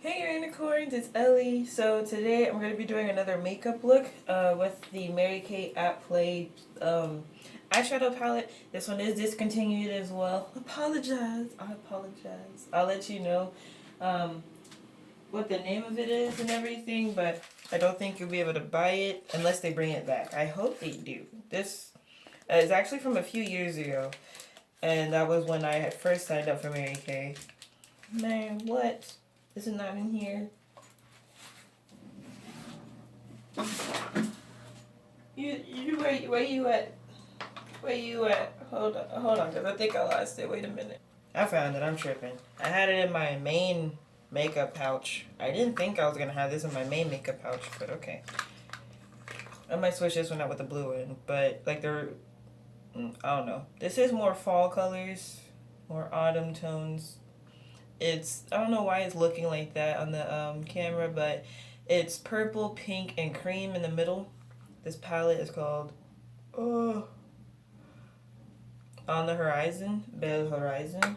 Hey unicorns, it's Ellie. So today I'm going to be doing another makeup look with the Mary Kay at Play eyeshadow palette. This one is discontinued as well. I apologize. I'll let you know what the name of it is and everything, but I don't think you'll be able to buy it unless they bring it back. I hope they do. This is actually from a few years ago, and that was when I had first signed up for Mary Kay. Man, what? This is not in here. Where you at? Where you at? Hold on, because I think I lost it. Wait a minute. I found it. I'm tripping. I had it in my main makeup pouch. I didn't think I was going to have this in my main makeup pouch, but okay. I might switch this one out with the blue one, but like I don't know. This is more fall colors, more autumn tones. I don't know why it's looking like that on the camera, but it's purple, pink, and cream in the middle. This palette is called On the Horizon, Belle Horizon.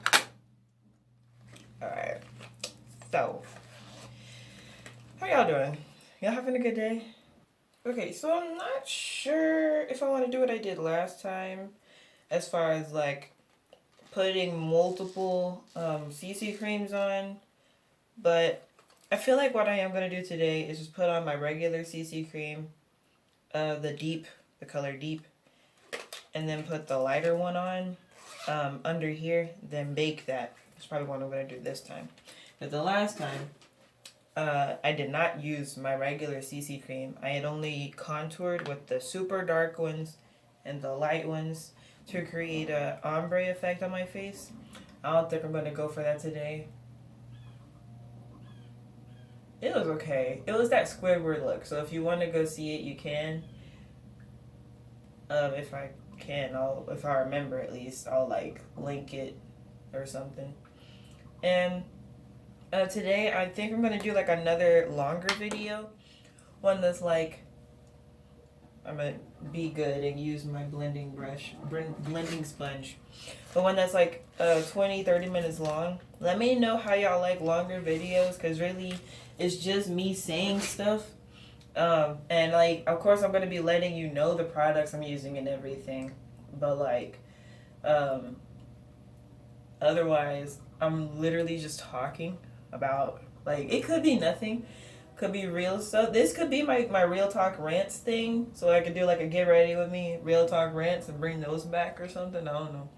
Alright, so how y'all doing? Y'all having a good day? Okay, so I'm not sure if I want to do what I did last time as far as like putting multiple CC creams on, but I feel like what I am going to do today is just put on my regular CC cream, the color Deep, and then put the lighter one on under here, then bake that. That's probably what I'm going to do this time. But the last time, I did not use my regular CC cream. I had only contoured with the super dark ones and the light ones to create a ombre effect on my face. I don't think I'm going to go for that today. It was okay. It was that Squidward look, so if you want to go see it, you can. If I remember at least, I'll like link it or something. And today I think I'm going to do like another longer video. One that's like, I'm going to be good and use my blending sponge. But one that's like 20-30 minutes long. Let me know how y'all like longer videos, because really it's just me saying stuff. And like, of course I'm going to be letting you know the products I'm using and everything. But like, otherwise I'm literally just talking about, like, it could be nothing. Could be real stuff. This could be my RealTalkk Rants thing. So I could do like a get ready with me RealTalkk Rants and bring those back or something. I don't know.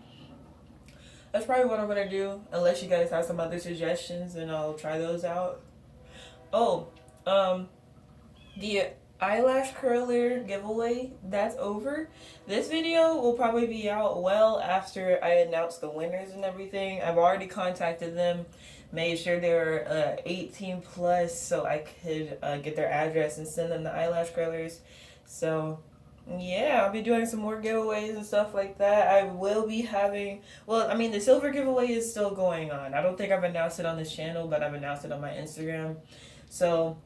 That's probably what I'm going to do. Unless you guys have some other suggestions, and I'll try those out. Oh, the eyelash curler giveaway, that's over. This video will probably be out well after I announce the winners and everything. I've already contacted them, made sure they were 18 plus so I could get their address and send them the eyelash curlers. So yeah, I'll be doing some more giveaways and stuff like that. I will be having, well, I mean, the silver giveaway is still going on. I don't think I've announced it on this channel, but I've announced it on my Instagram. So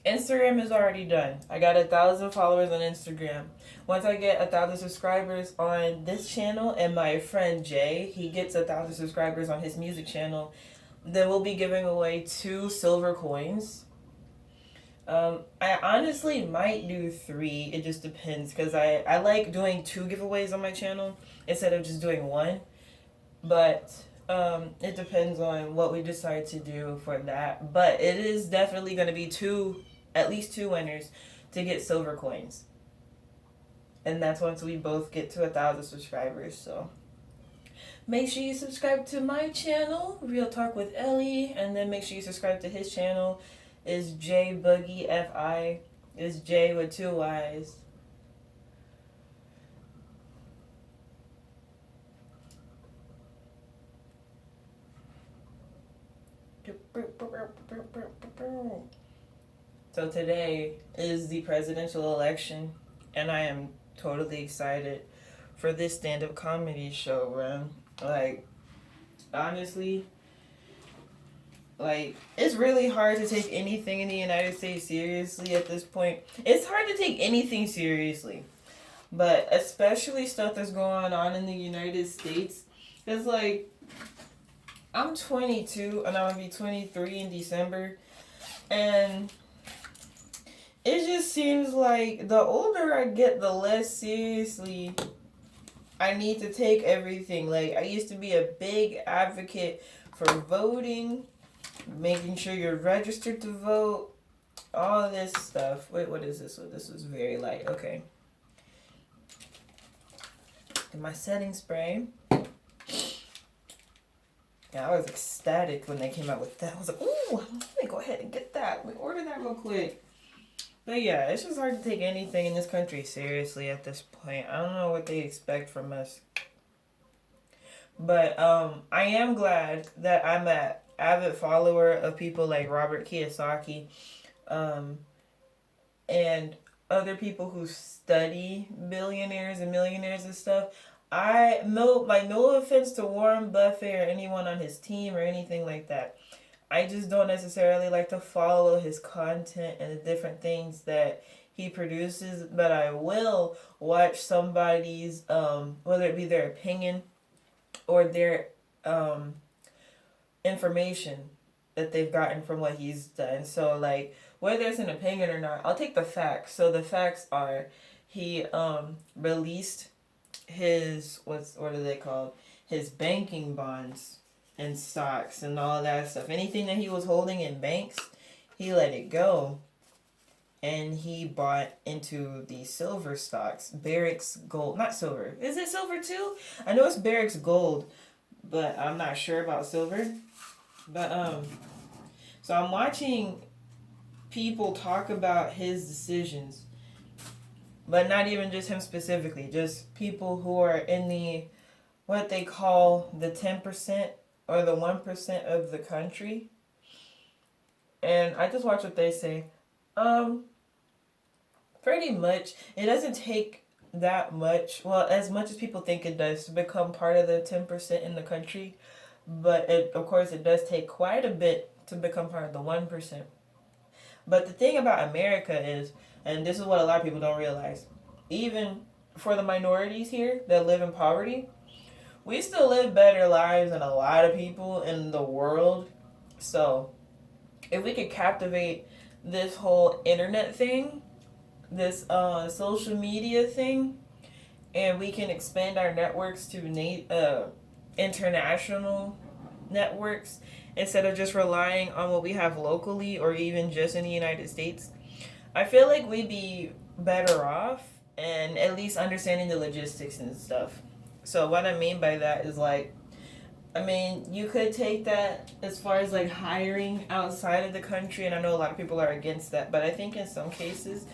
Instagram is already done. I got 1,000 followers on Instagram. Once I get 1,000 subscribers on this channel, and my friend Jay, he gets 1,000 subscribers on his music channel, then we'll be giving away 2 silver coins. I honestly might do 3. It just depends, because I like doing 2 giveaways on my channel instead of just doing 1. But it depends on what we decide to do for that. But it is definitely going to be at least 2 winners to get silver coins. And that's once we both get to 1,000 subscribers. So make sure you subscribe to my channel, RealTalkWithEli, and then make sure you subscribe to his channel. It's JBoogieFI. It's J with 2 Y's. So today is the presidential election, and I am totally excited for this stand-up comedy show, man. Like, honestly, like, it's really hard to take anything in the United States seriously at this point. It's hard to take anything seriously, but especially stuff that's going on in the United States. It's like, I'm 22 and I'm gonna be 23 in December, and it just seems like the older I get, the less seriously I need to take everything. Like, I used to be a big advocate for voting, making sure you're registered to vote, all this stuff. Wait, what is this? This was very light. Okay. And my setting spray. Yeah, I was ecstatic when they came out with that. I was like, ooh, let me go ahead and get that. Let me order that real quick. But yeah, it's just hard to take anything in this country seriously at this point. I don't know what they expect from us. But I am glad that I'm an avid follower of people like Robert Kiyosaki, and other people who study billionaires and millionaires and stuff. No offense to Warren Buffett or anyone on his team or anything like that. I just don't necessarily like to follow his content and the different things that he produces, but I will watch somebody's whether it be their opinion or their information that they've gotten from what he's done. So like, whether it's an opinion or not, I'll take the facts. So the facts are, he released his what are they called? His banking bonds and stocks and all that stuff. Anything that he was holding in banks, he let it go. And he bought into the silver stocks. Barrick's Gold. Not silver. Is it silver too? I know it's Barrick's Gold, but I'm not sure about silver. But so I'm watching people talk about his decisions, but not even just him specifically, just people who are in the what they call the 10% or the 1% of the country. And I just watch what they say. Pretty much, it doesn't take that much, well, as much as people think it does, to become part of the 10% in the country. But of course, it does take quite a bit to become part of the 1%. But the thing about America is, and this is what a lot of people don't realize, even for the minorities here that live in poverty, we still live better lives than a lot of people in the world. So if we could captivate this whole internet thing, this social media thing, and we can expand our networks to international networks instead of just relying on what we have locally or even just in the United States, I feel like we'd be better off and at least understanding the logistics and stuff. So what I mean by that is like, I mean, you could take that as far as like hiring outside of the country, and I know a lot of people are against that, but I think in some cases,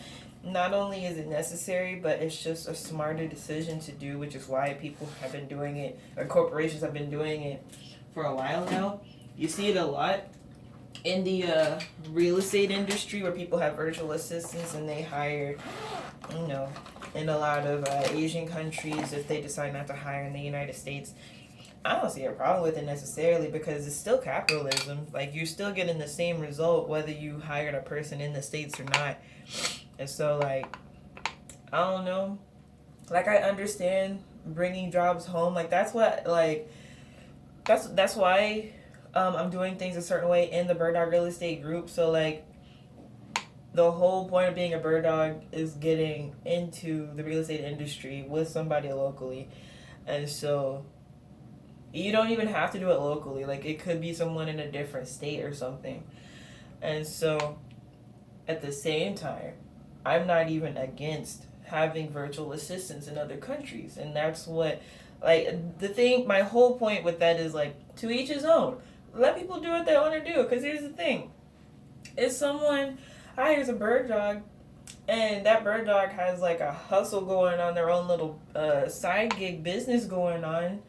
not only is it necessary, but it's just a smarter decision to do, which is why people have been doing it, or corporations have been doing it for a while now. You see it a lot in the real estate industry where people have virtual assistants and they hire, in a lot of Asian countries, if they decide not to hire in the United States. I don't see a problem with it necessarily because it's still capitalism. Like, you're still getting the same result whether you hired a person in the States or not. And so, like, I don't know. Like, I understand bringing jobs home. Like, that's what, like, that's why I'm doing things a certain way in the Bird Dog Real Estate group. So, like, the whole point of being a bird dog is getting into the real estate industry with somebody locally. And so you don't even have to do it locally. Like, it could be someone in a different state or something. And so at the same time, I'm not even against having virtual assistants in other countries. And that's what, like, my whole point with that is, like, to each his own. Let people do what they want to do. Because here's the thing. If someone hires a bird dog and that bird dog has, like, a hustle going on, their own little side gig business going on,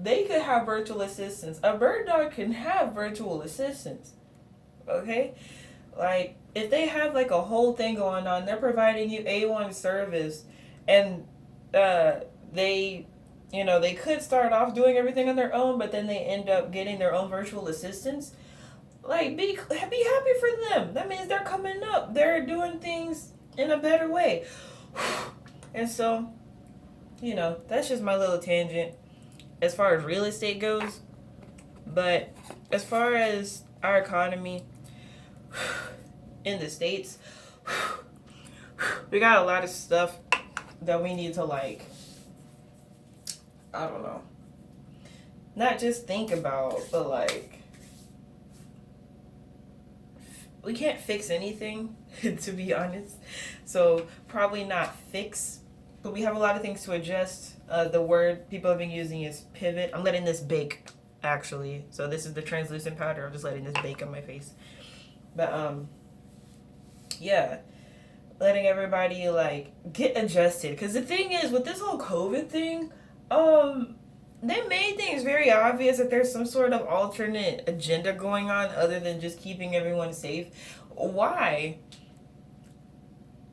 they could have virtual assistants. A bird dog can have virtual assistants. Okay? Like, if they have, like, a whole thing going on, they're providing you A1 service, and they could start off doing everything on their own, but then they end up getting their own virtual assistants. Like, be happy for them. That means they're coming up. They're doing things in a better way. And so, that's just my little tangent. As far as real estate goes, But as far as our economy in the States, we got a lot of stuff that we need to, like, I don't know, not just think about, but like, we can't fix anything, to be honest. So probably not fix, but we have a lot of things to adjust. The word people have been using is pivot. I'm letting this bake, actually. So this is the translucent powder. I'm just letting this bake on my face. But yeah, letting everybody like get adjusted. Because the thing is, with this whole COVID thing, they made things very obvious that there's some sort of alternate agenda going on other than just keeping everyone safe. Why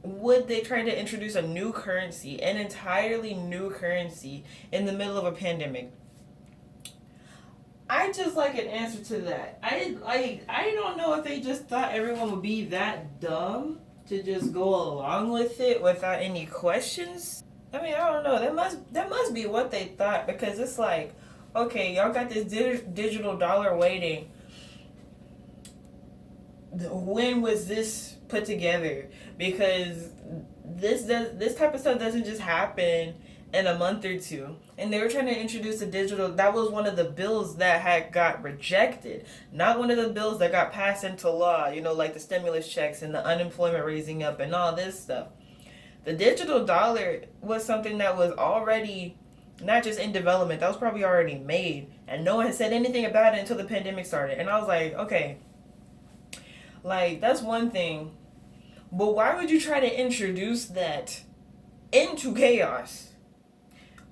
would they try to introduce a new currency, an entirely new currency, in the middle of a pandemic? I just like an answer to that. I don't know if they just thought everyone would be that dumb to just go along with it without any questions. I mean, I don't know. That must be what they thought, because it's like, okay, y'all got this digital dollar waiting. When was this put together? Because this type of stuff doesn't just happen in a month or two. And they were trying to introduce a digital. That was one of the bills that had got rejected, not one of the bills that got passed into law. You know, like the stimulus checks and the unemployment raising up and all this stuff. The digital dollar was something that was already not just in development. That was probably already made, and no one had said anything about it until the pandemic started. And I was like, okay, like, that's one thing, but why would you try to introduce that into chaos?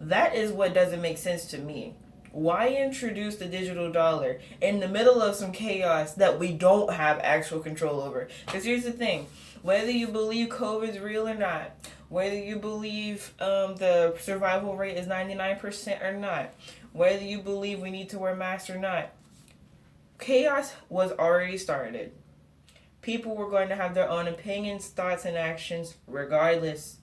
That is what doesn't make sense to me. Why introduce the digital dollar in the middle of some chaos that we don't have actual control over? Because here's the thing, whether you believe COVID's real or not, whether you believe the survival rate is 99% or not, whether you believe we need to wear masks or not, chaos was already started. People were going to have their own opinions, thoughts, and actions regardless.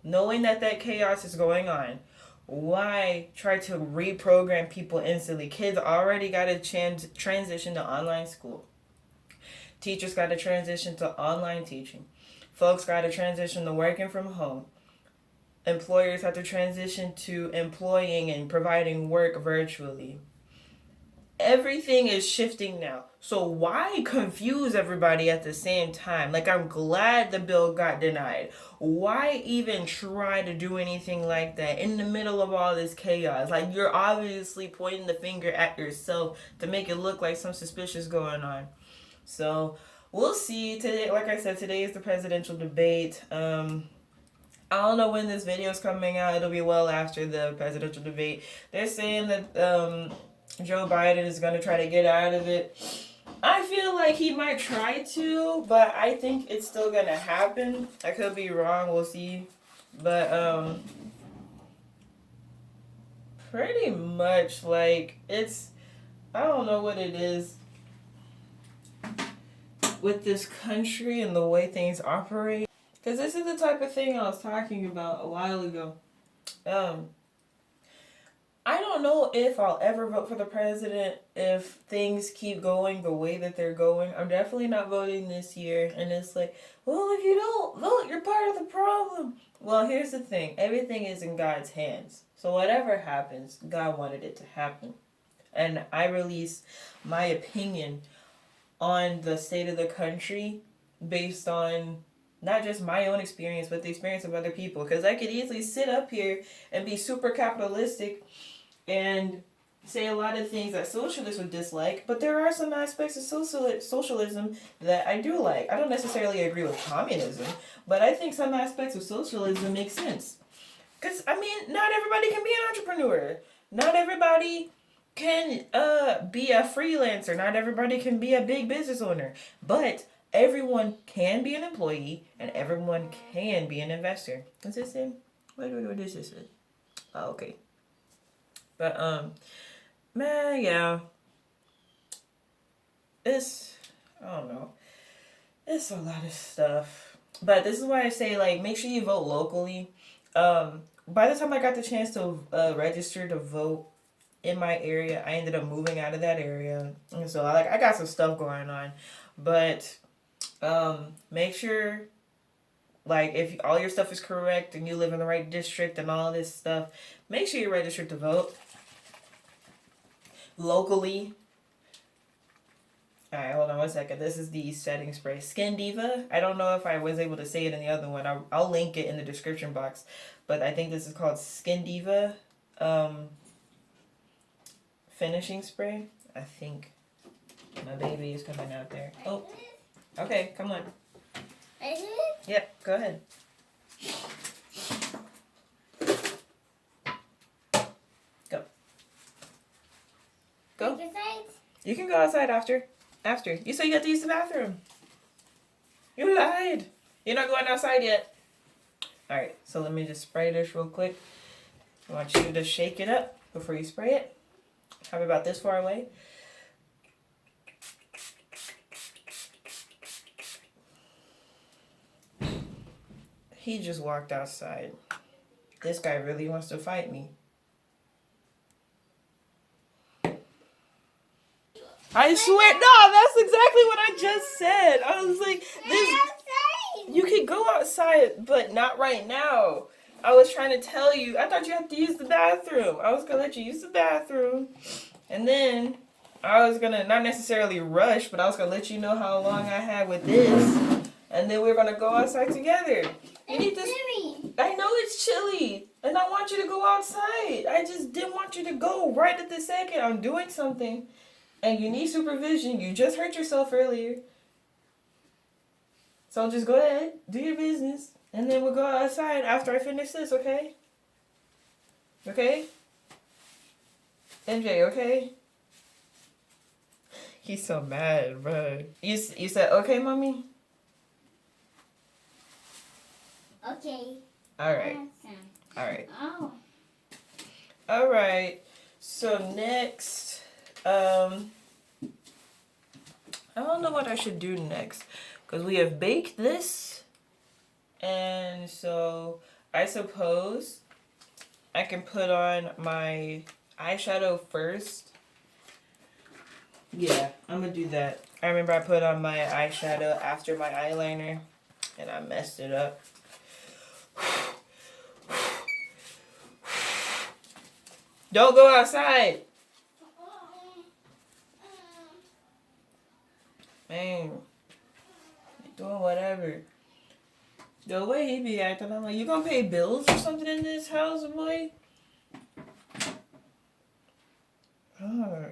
Knowing that chaos is going on, why try to reprogram people instantly? Kids already got to transition to online school. Teachers got to transition to online teaching. Folks got to transition to working from home. Employers have to transition to employing and providing work virtually. Everything is shifting now. So why confuse everybody at the same time? Like, I'm glad the bill got denied. Why even try to do anything like that in the middle of all this chaos? Like, you're obviously pointing the finger at yourself to make it look like something suspicious going on. So we'll see. Today, like I said, today is the presidential debate. I don't know when this video is coming out. It'll be well after the presidential debate. They're saying that Joe Biden is going to try to get out of it. I feel like he might try to, but I think it's still going to happen. I could be wrong. We'll see. But pretty much, like, it's, I don't know what it is with this country and the way things operate. Because this is the type of thing I was talking about a while ago. I don't know if I'll ever vote for the president if things keep going the way that they're going. I'm definitely not voting this year. And it's like, well, if you don't vote, you're part of the problem. Well, here's the thing. Everything is in God's hands. So whatever happens, God wanted it to happen. And I release my opinion on the state of the country based on not just my own experience, but the experience of other people. Because I could easily sit up here and be super capitalistic and say a lot of things that socialists would dislike, but there are some aspects of socialism that I do like. I don't necessarily agree with communism, but I think some aspects of socialism make sense. Because, I mean, not everybody can be an entrepreneur. Not everybody can be a freelancer. Not everybody can be a big business owner. But everyone can be an employee, and everyone can be an investor. What's this in? What is this in? Oh, okay. But, man, yeah. It's, I don't know. It's a lot of stuff. But this is why I say, like, make sure you vote locally. By the time I got the chance to register to vote, in my area. I ended up moving out of that area, and so I got some stuff going on, but make sure, like, if all your stuff is correct and you live in the right district and all this stuff, make sure you're registered to vote locally. Alright, hold on one second. This is the setting spray. Skin Diva. I don't know if I was able to say it in the other one. I'll link it in the description box. But I think this is called Skin Diva finishing spray. I think my baby is coming out there. Oh, okay, come on. Yep, go ahead. Go. Go. You can go outside after. You said you got to use the bathroom. You lied. You're not going outside yet. Alright, so let me just spray this real quick. I want you to shake it up before you spray it. Have it about this far away. He just walked outside. This guy really wants to fight me. I swear, no, that's exactly what I just said. I was like, you can go outside, but not right now. I was trying to tell you, I thought you had to use the bathroom. I was going to let you use the bathroom. And then I was going to not necessarily rush, but I was going to let you know how long I had with this. And then we were going to go outside together. You need this. I know it's chilly. And I want you to go outside. I just didn't want you to go right at the second. I'm doing something. And you need supervision. You just hurt yourself earlier. So just go ahead. Do your business. And then we'll go outside after I finish this, okay? Okay? MJ, okay? He's so mad, bro. You said, okay, mommy? Okay. Alright. Awesome. Alright. Oh. Alright. So next... I don't know what I should do next, because we have baked this, and so I suppose I can put on my eyeshadow first. Yeah, I'm gonna do that. I remember I put on my eyeshadow after my eyeliner, and I messed it up. Don't go outside! Man, you're doing whatever. The way he be acting, I'm like, you gonna pay bills or something in this house, boy? Oh.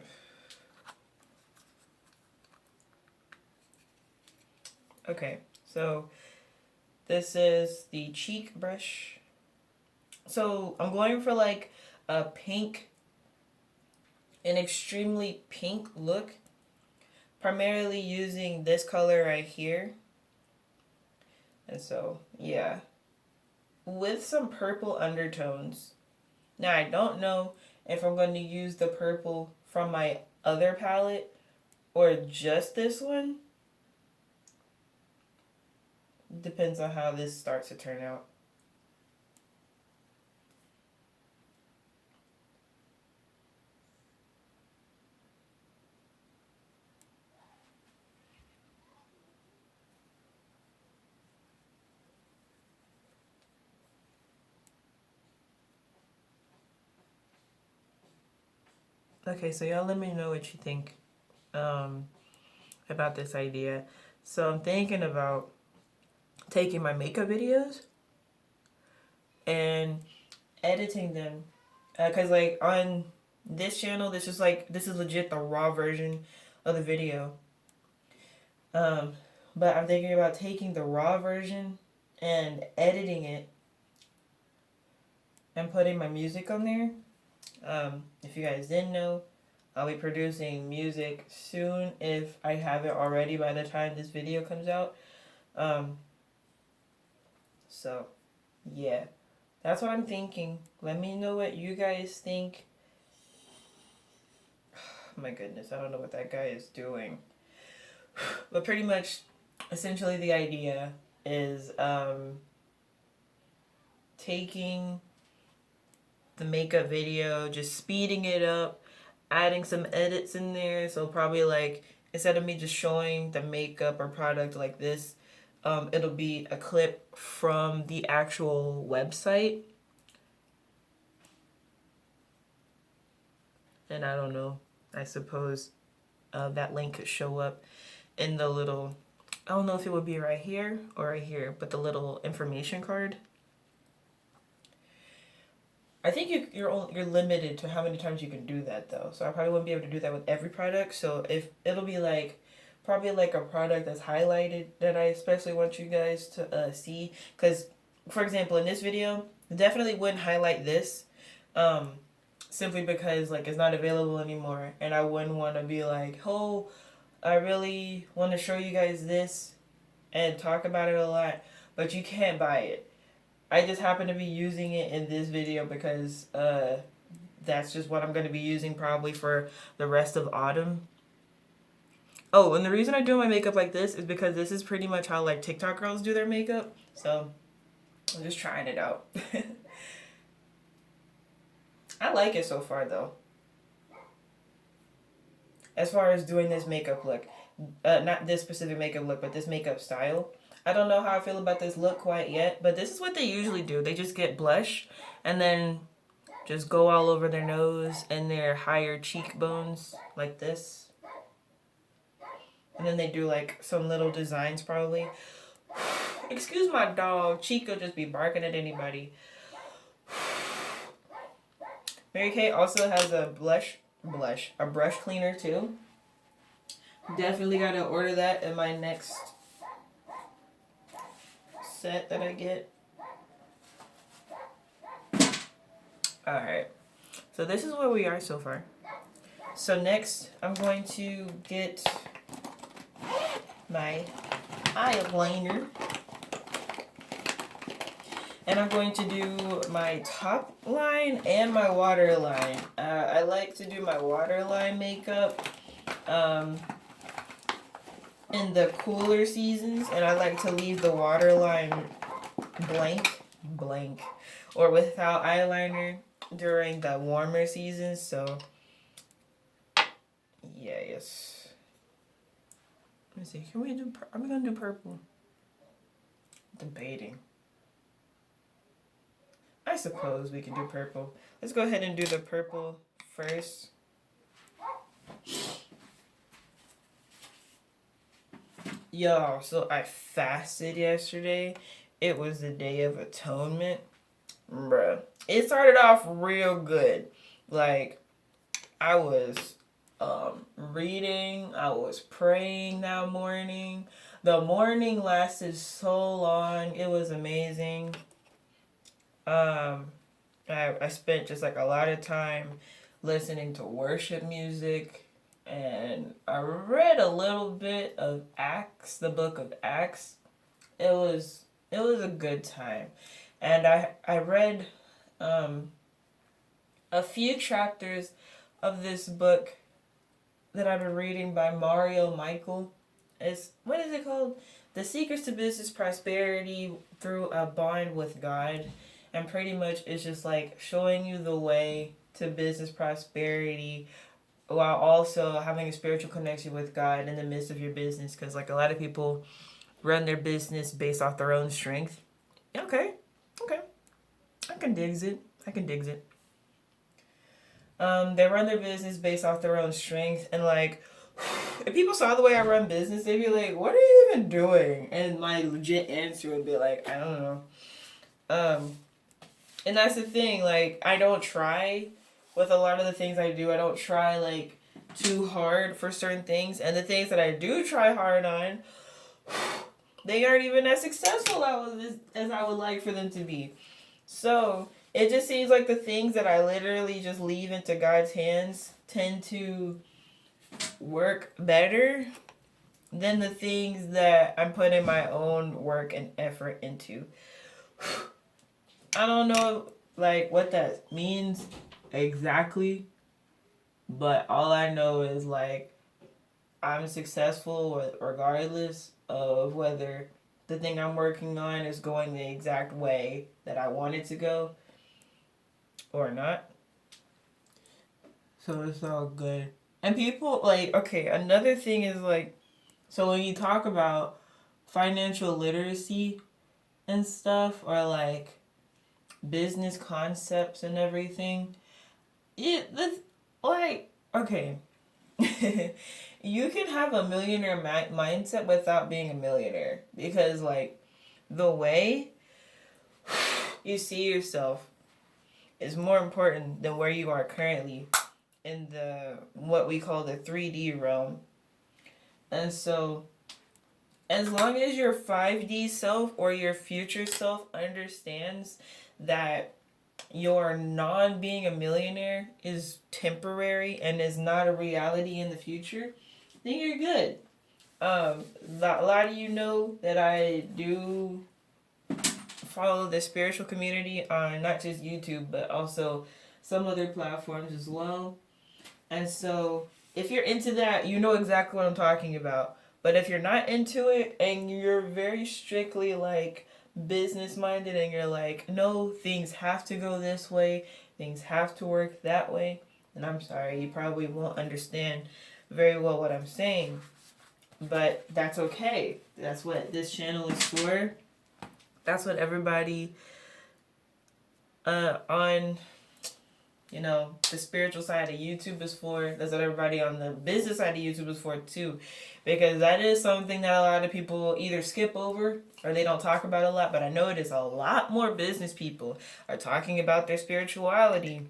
Okay, so this is the cheek brush. So I'm going for like a pink, an extremely pink look. Primarily using this color right here. And so, yeah. With some purple undertones. Now, I don't know if I'm going to use the purple from my other palette or just this one. Depends on how this starts to turn out. Okay, so y'all let me know what you think about this idea. So I'm thinking about taking my makeup videos and editing them. Because like on this channel, this is legit the raw version of the video. But I'm thinking about taking the raw version and editing it and putting my music on there. If you guys didn't know, I'll be producing music soon if I haven't already by the time this video comes out. So, yeah. That's what I'm thinking. Let me know what you guys think. Oh my goodness, I don't know what that guy is doing. But pretty much, essentially the idea is taking the makeup video, just speeding it up, adding some edits in there. So probably like instead of me just showing the makeup or product like this, it'll be a clip from the actual website. And I don't know, I suppose that link could show up in the little, I don't know if it would be right here or right here, but the little information card. I think you're limited to how many times you can do that though. So I probably wouldn't be able to do that with every product. So if it'll be like probably like a product that's highlighted that I especially want you guys to see, because for example in this video definitely wouldn't highlight this, simply because like it's not available anymore, and I wouldn't want to be like, oh, I really want to show you guys this and talk about it a lot, but you can't buy it. I just happen to be using it in this video because that's just what I'm going to be using probably for the rest of autumn. Oh, and the reason I do my makeup like this is because this is pretty much how like TikTok girls do their makeup. So I'm just trying it out. I like it so far though. As far as doing this makeup look, not this specific makeup look, but this makeup style. I don't know how I feel about this look quite yet, but this is what they usually do. They just get blush and then just go all over their nose and their higher cheekbones like this. And then they do like some little designs probably. Excuse my dog. Chico just be barking at anybody. Mary Kay also has a a brush cleaner too. Definitely gotta order that in my next set that I get. Alright, so this is where we are so far. So next I'm going to get my eyeliner, and I'm going to do my top line and my waterline. I like to do my waterline makeup in the cooler seasons, and I like to leave the waterline blank, or without eyeliner during the warmer seasons. So yeah, yes. Let me see. Can we do? Are we gonna do purple? Debating. I suppose we can do purple. Let's go ahead and do the purple first. Yo, so I fasted yesterday. It was the Day of Atonement. Bruh. It started off real good. Like, I was reading, I was praying that morning. The morning lasted so long. It was amazing. I spent just like a lot of time listening to worship music. And I read a little bit of Acts, the book of Acts. It was a good time. And I read a few chapters of this book that I've been reading by Mario Michael. What is it called? The Secrets to Business Prosperity Through a Bond with God. And pretty much it's just like showing you the way to business prosperity while also having a spiritual connection with God in the midst of your business. Because like a lot of people run their business based off their own strength. Okay. I can digs it. They run their business based off their own strength. And like, if people saw the way I run business, they'd be like, what are you even doing? And my legit answer would be like, I don't know. And that's the thing. Like, I don't try with a lot of the things I do. I don't try like too hard for certain things, and the things that I do try hard on, they aren't even as successful as I would like for them to be. So it just seems like the things that I literally just leave into God's hands tend to work better than the things that I'm putting my own work and effort into. I don't know like what that means exactly, but all I know is like I'm successful regardless of whether the thing I'm working on is going the exact way that I want it to go. or not. So it's all good. And people, like, okay, another thing is, like, so when you talk about financial literacy and stuff, or, like, business concepts and everything, like, okay. You can have a millionaire mindset without being a millionaire. Because, like, the way you see yourself is more important than where you are currently in the what we call the 3D realm. And so as long as your 5D self or your future self understands that your non being a millionaire is temporary and is not a reality in the future, then you're good. A lot of you know that I do follow the spiritual community on not just YouTube but also some other platforms as well. And so if you're into that, you know exactly what I'm talking about. But if you're not into it and you're very strictly like business minded and you're like, no, things have to go this way, things have to work that way, then I'm sorry, you probably won't understand very well what I'm saying. But that's okay. That's what this channel is for. That's what everybody on the spiritual side of YouTube is for. That's what everybody on the business side of YouTube is for too. Because that is something that a lot of people either skip over or they don't talk about a lot. But I know it is a lot more business people are talking about their spirituality.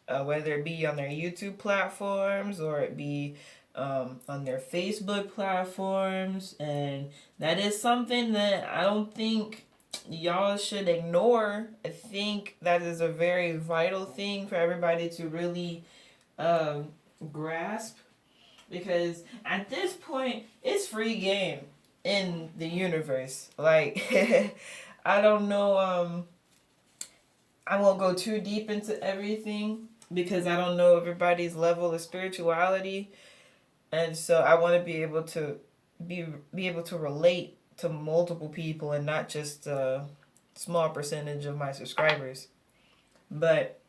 Whether it be on their YouTube platforms or it be on their Facebook platforms. And that is something that I don't think y'all should ignore. I think that is a very vital thing for everybody to really grasp, because at this point it's free game in the universe. Like I don't know, I won't go too deep into everything because I don't know everybody's level of spirituality, and so I want to be able to be able to relate to multiple people and not just a small percentage of my subscribers. But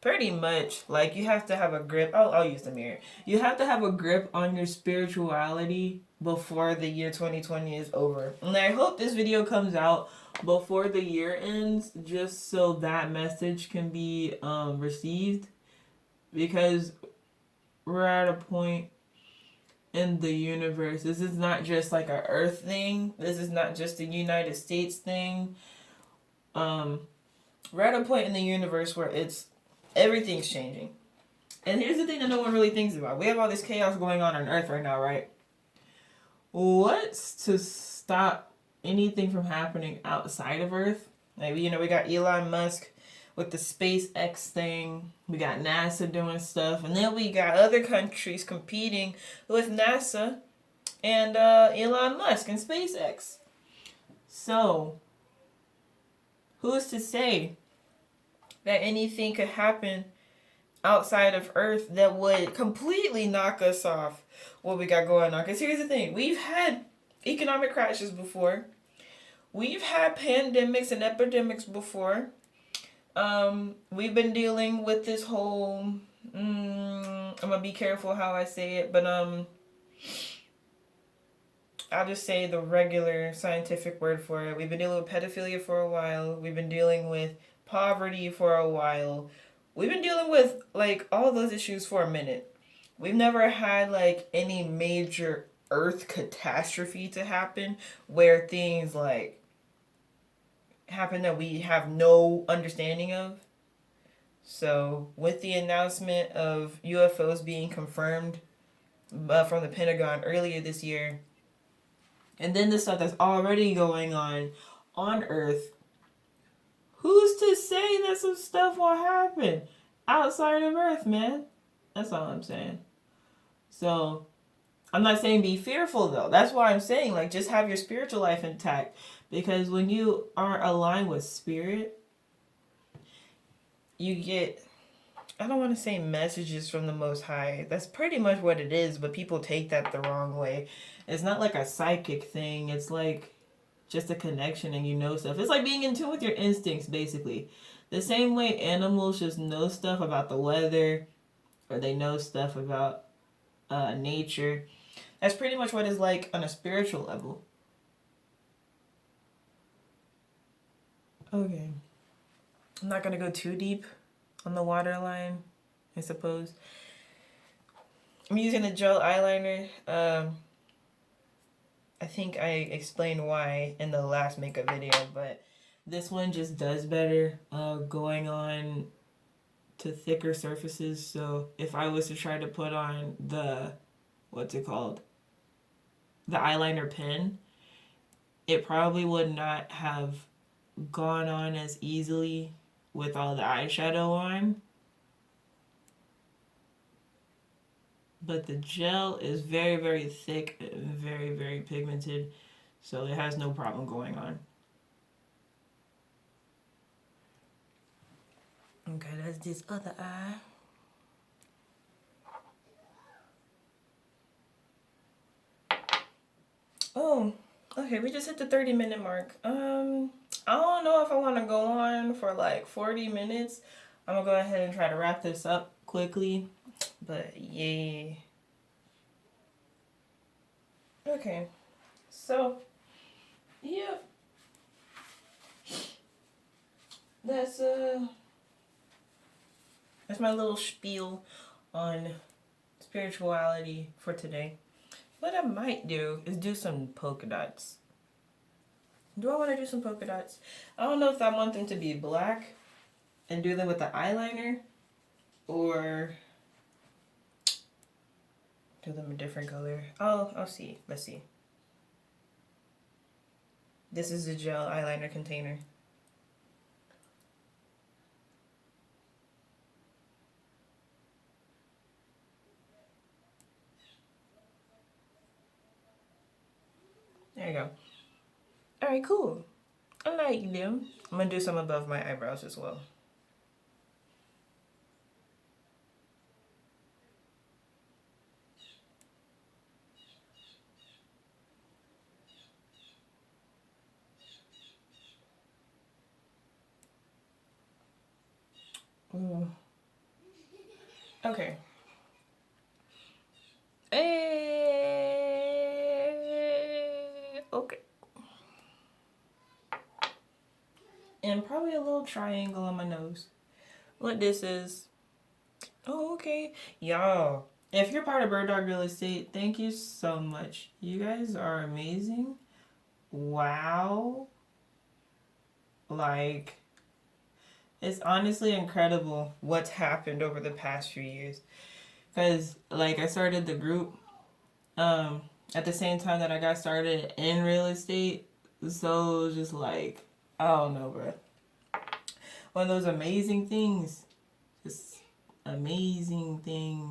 pretty much, like, you have to have a grip. I'll use the mirror. You have to have a grip on your spirituality before the year 2020 is over. And I hope this video comes out before the year ends, just so that message can be received, because we're at a point in the universe. This is not just like a Earth thing. This is not just a United States thing. We're at a point in the universe where everything's changing. And here's the thing that no one really thinks about. We have all this chaos going on Earth right now, right? What's to stop anything from happening outside of Earth? Like, we got Elon Musk with the SpaceX thing. We got NASA doing stuff. And then we got other countries competing with NASA and Elon Musk and SpaceX. So, who's to say that anything could happen outside of Earth that would completely knock us off what we got going on? Because here's the thing. We've had economic crashes before. We've had pandemics and epidemics before. We've been dealing with this whole, I'm gonna be careful how I say it, but I'll just say the regular scientific word for it. We've been dealing with pedophilia for a while. We've been dealing with poverty for a while. We've been dealing with, like, all those issues for a minute. We've never had, like, any major Earth catastrophe to happen where things, like, happen that we have no understanding of. So with the announcement of UFOs being confirmed from the Pentagon earlier this year, and then the stuff that's already going on Earth, who's to say that some stuff will happen outside of Earth, man? That's all I'm saying. So I'm not saying be fearful, though. That's why I'm saying, like, just have your spiritual life intact. Because when you are aligned with spirit, you get, I don't want to say messages from the Most High. That's pretty much what it is, but people take that the wrong way. It's not like a psychic thing. It's like just a connection and you know stuff. It's like being in tune with your instincts, basically. The same way animals just know stuff about the weather or they know stuff about nature. That's pretty much what it's like on a spiritual level. Okay. I'm not going to go too deep on the waterline, I suppose. I'm using the gel eyeliner. I think I explained why in the last makeup video, but this one just does better going on to thicker surfaces. So if I was to try to put on the, what's it called? The eyeliner pen, it probably would not have gone on as easily with all the eyeshadow on. But the gel is very, very thick and very, very pigmented, so it has no problem going on. Okay, that's this other eye. Oh, okay, we just hit the 30-minute mark. I don't know if I want to go on for like 40 minutes. I'm gonna go ahead and try to wrap this up quickly. But yeah. Okay. So, yeah. That's my little spiel on spirituality for today. What I might do is do some polka dots. Do I want to do some polka dots? I don't know if I want them to be black and do them with the eyeliner or do them a different color. I'll see. Let's see. This is the gel eyeliner container. There you go. Alright, cool. I like them. I'm gonna do some above my eyebrows as well. Ooh. Okay. Okay. And probably a little triangle on my nose. What this is. Oh, okay. Y'all, if you're part of Bird Dog Real Estate, thank you so much. You guys are amazing. Wow. Like, it's honestly incredible what's happened over the past few years. Because, like, I started the group at the same time that I got started in real estate. So, it was just like, I don't know, bro. One of those amazing things. Just amazing things.